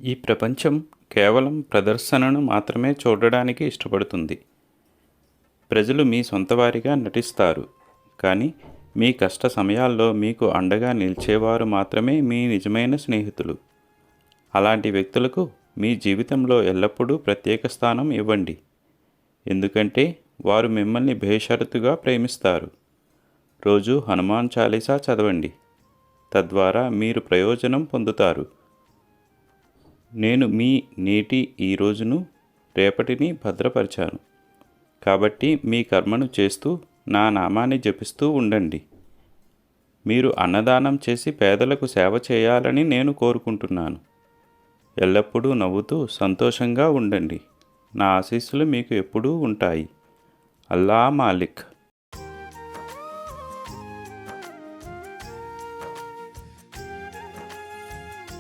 ఈ ప్రపంచం కేవలం ప్రదర్శనను మాత్రమే చూడడానికి ఇష్టపడుతుంది. ప్రజలు మీ సొంతవారిగా నటిస్తారు, కానీ మీ కష్ట సమయాల్లో మీకు అండగా నిలిచేవారు మాత్రమే మీ నిజమైన స్నేహితులు. అలాంటి వ్యక్తులకు మీ జీవితంలో ఎల్లప్పుడూ ప్రత్యేక స్థానం ఇవ్వండి, ఎందుకంటే వారు మిమ్మల్ని బేషరతుగా ప్రేమిస్తారు. రోజు హనుమాన్ చాలీసా చదవండి, తద్వారా మీరు ప్రయోజనం పొందుతారు. నేను మీ నేటి ఈ రోజును, రేపటిని భద్రపరిచాను, కాబట్టి మీ కర్మను చేస్తూ నా నామాన్ని జపిస్తూ ఉండండి. మీరు అన్నదానం చేసి పేదలకు సేవ చేయాలని నేను కోరుకుంటున్నాను. ఎల్లప్పుడూ నవ్వుతూ సంతోషంగా ఉండండి. నా ఆశీస్సులు మీకు ఎప్పుడూ ఉంటాయి. అల్లా మాలిక్.